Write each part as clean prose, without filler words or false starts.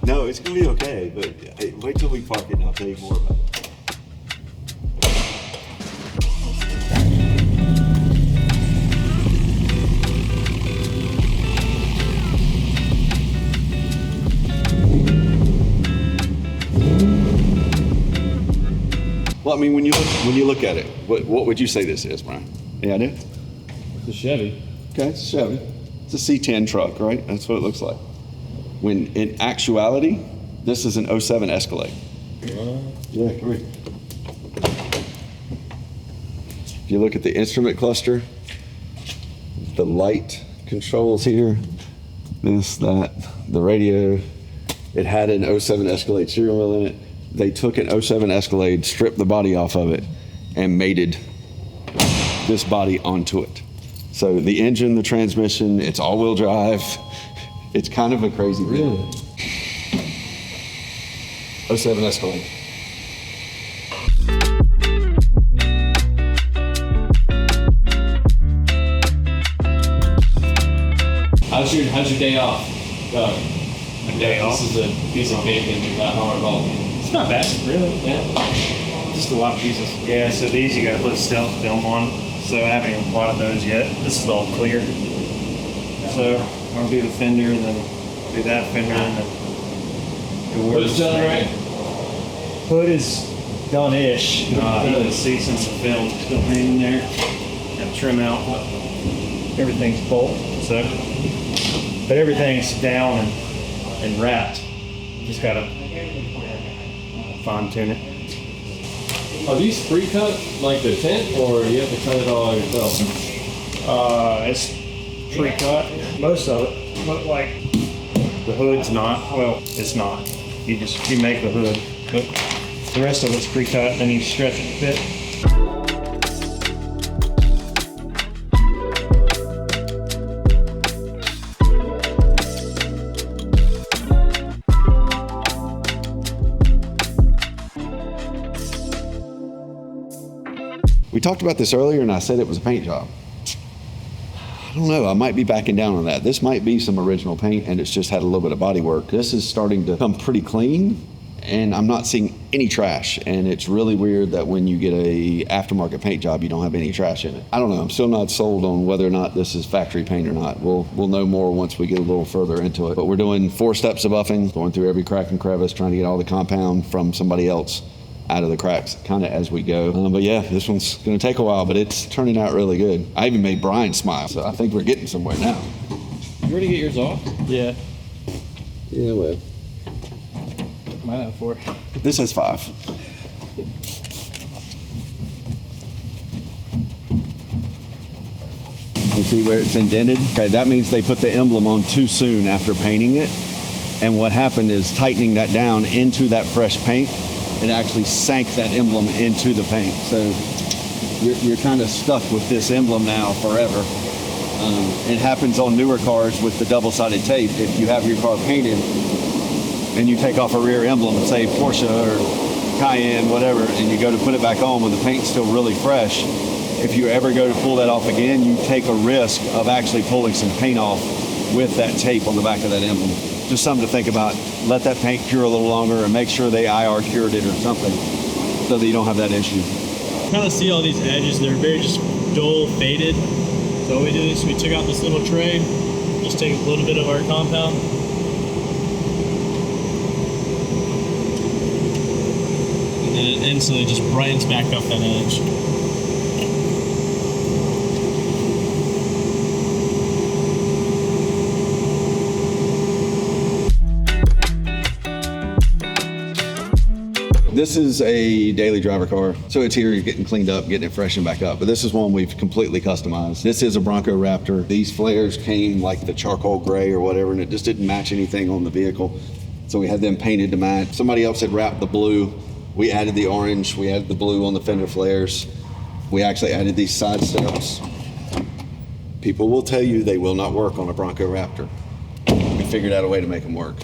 No, it's gonna be okay, but wait till we park it and I'll tell you more about it. Well, I mean, when you look at it, what would you say this is, Brian? Any idea? It's a Chevy. Okay, it's a Chevy. It's a C10 truck, right? That's what it looks like. When in actuality, this is an 07 Escalade. Yeah, come here. If you look at the instrument cluster, the light controls here, this, that, the radio, it had an 07 Escalade steering wheel in it. They took an 07 Escalade, stripped the body off of it, and mated this body onto it. So the engine, the transmission, it's all-wheel drive. It's kind of a crazy thing. Really? 07 Escalade. How's your day off? A day off? This is a piece of bacon, not hard at all. It's not bad, really. Yeah. Just a lot of pieces. Yeah, so these you gotta put stealth film on. So I haven't even plotted those yet. This is all clear. So I'm gonna do the fender and then do that fender and then the Hood's done right? Hood is done-ish. You can see some of the film still hanging there. Got trim out, but everything's bolt. So, but everything's down and wrapped. Just gotta fine tune it. Are these pre-cut like the Tint, or you have to cut it all yourself? It's pre-cut, most of it, but like the hood's not. Well, it's not. You make the hood, but the rest of it's pre-cut. Then you stretch it to fit. We talked about this earlier and I said it was a paint job. I don't know, I might be backing down on that. This might be some original paint and it's just had a little bit of body work. This is starting to come pretty clean and I'm not seeing any trash. And it's really weird that when you get a aftermarket paint job, you don't have any trash in it. I don't know, I'm still not sold on whether or not this is factory paint or not. We'll know more once we get a little further into it. But we're doing 4 steps of buffing, going through every crack and crevice, trying to get all the compound from somebody else out of the cracks kind of as we go. But yeah, this one's gonna take a while, but it's turning out really good. I even made Brian smile, so I think we're getting somewhere now. You ready to get yours off? Yeah, Yeah, well. might have 4. This has 5. You see where it's indented? Okay, that means they put the emblem on too soon after painting it. And what happened is tightening that down into that fresh paint, it actually sank that emblem into the paint. So you're kind of stuck with this emblem now forever. It happens on newer cars with the double-sided tape. If you have your car painted and you take off a rear emblem, say Porsche or Cayenne, whatever, and you go to put it back on when the paint's still really fresh, if you ever go to pull that off again, you take a risk of actually pulling some paint off with that tape on the back of that emblem. Just something to think about. Let that paint cure a little longer and make sure they IR cured it or something so that you don't have that issue. Kind of see all these edges, they're very just dull, faded. So what we did is we took out this little tray, just take a little bit of our compound. And then it instantly just brightens back up that edge. This is a daily driver car. So it's here, you're getting cleaned up, getting it freshened back up. But this is one we've completely customized. This is a Bronco Raptor. These flares came like the charcoal gray or whatever, and it just didn't match anything on the vehicle. So we had them painted to match. Somebody else had wrapped the blue. We added the orange. We added the blue on the fender flares. We actually added these side steps. People will tell you they will not work on a Bronco Raptor. We figured out a way to make them work.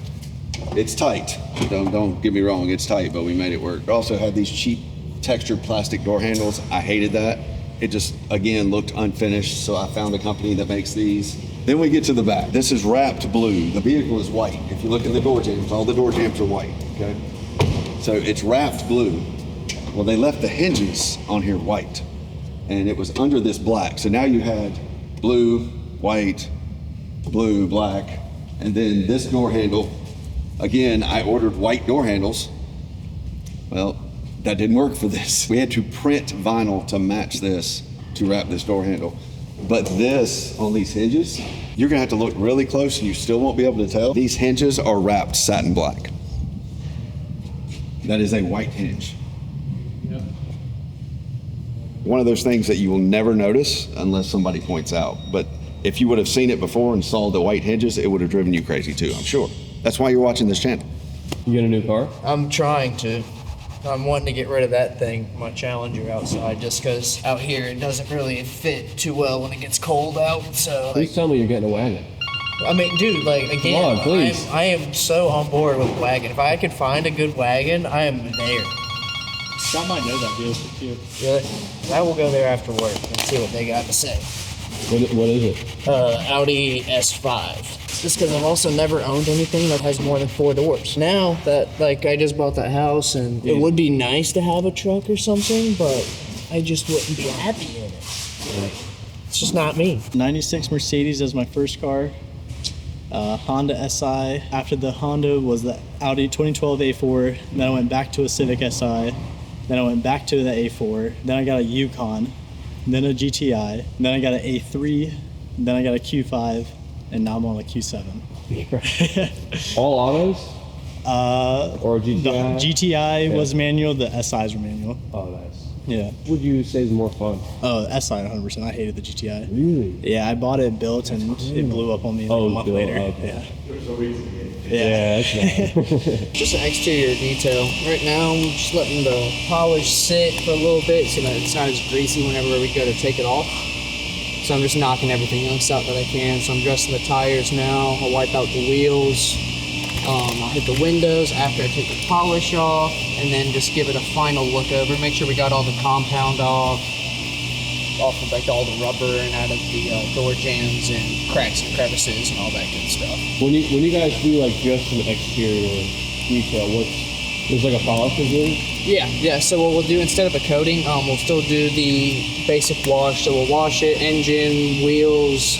It's tight. Don't get me wrong, it's tight, but we made it work. We also had these cheap textured plastic door handles. I hated that. It just, again, looked unfinished, so I found a company that makes these. Then we get to the back. This is wrapped blue. The vehicle is white. If you look at the door jambs, all the door jambs are white, okay? So it's wrapped blue. Well, they left the hinges on here white, and it was under this black. So now you had blue, white, blue, black, and then this door handle. Again, I ordered white door handles. Well, that didn't work for this. We had to print vinyl to match this to wrap this door handle. But this, on these hinges, you're gonna have to look really close and you still won't be able to tell. These hinges are wrapped satin black. That is a white hinge. Yep. One of those things that you will never notice unless somebody points out. But if you would have seen it before and saw the white hinges, it would have driven you crazy too, I'm sure. That's why you're watching this channel. You get a new car? I'm trying to. I'm wanting to get rid of that thing, my Challenger outside, just because out here it doesn't really fit too well when it gets cold out. So, Please tell me you're getting a wagon. I mean, dude, like again, Come on, please. I am so on board with wagon. If I could find a good wagon, I am there. Scott might know that dealership too. Really? I will go there after work and see what they got to say. What is it? Audi S5. Just because I've also never owned anything that has more than 4 doors. Now that I just bought that house, and it would be nice to have a truck or something, but I just wouldn't be happy in it. It's just not me. 96 Mercedes as my first car. Honda SI. After the Honda was the Audi 2012 A4. Then I went back to a Civic Si. Then I went back to the A4. Then I got a Yukon. Then a GTI. Then I got an A3. Then I got a Q5. And now I'm on a Q7. All autos? Or The GTI? GTI was manual, the SIs were manual. Oh, nice. Yeah. What would you say is more fun? Oh, SI 100%. I hated the GTI. Really? Yeah, I bought it built and it blew up on me like Oh, a month built, later. okay. Yeah. That's nice. Just an exterior detail. Right now, I'm just letting the polish sit for a little bit so that it's not as greasy whenever we go to take it off. So I'm just knocking everything else out that I can. So I'm dressing the tires now. I'll wipe out the wheels. I'll hit the windows after I take the polish off, and then just give it a final look over. Make sure we got all the compound off of like all the rubber and out of the door jams and cracks and crevices and all that good stuff. When you guys do like just an exterior detail, there's like a polish you're doing? Yeah. So what we'll do instead of a coating, we'll still do the basic wash. So we'll wash it, engine, wheels,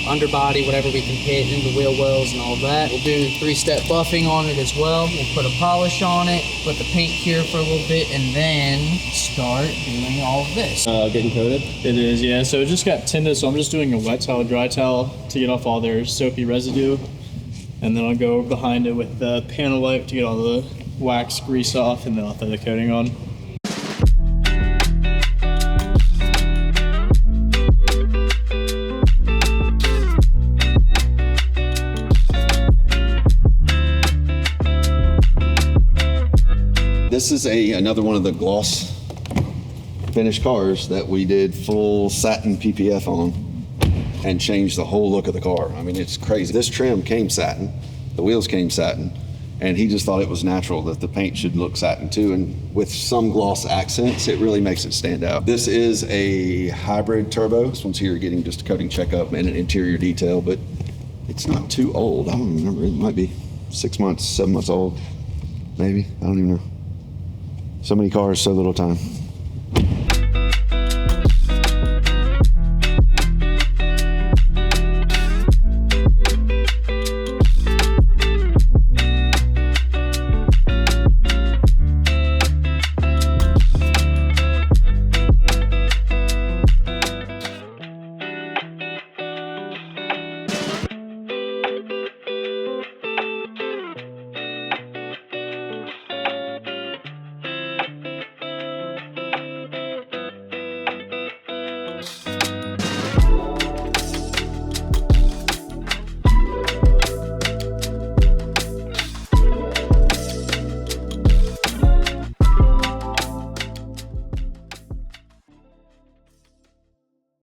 underbody, whatever we can hit in the wheel wells and all that. We'll do 3-step buffing on it as well. We'll put a polish on it, let the paint cure for a little bit, and then start doing all of this. Getting coated? It is, yeah. So it just got tinted, so I'm just doing a wet towel, dry towel to get off all their soapy residue. And then I'll go behind it with the panel wipe to get all the wax grease off, and then I'll throw the coating on. This is another one of the gloss finished cars that we did full satin PPF on and changed the whole look of the car. I mean, it's crazy. This trim came satin, the wheels came satin, and he just thought it was natural that the paint should look satin too. And with some gloss accents, it really makes it stand out. This is a hybrid turbo. This one's here getting just a coating checkup and an interior detail, but it's not too old. I don't remember. It might be 6 months, 7 months old, maybe. I don't even know. So many cars, so little time.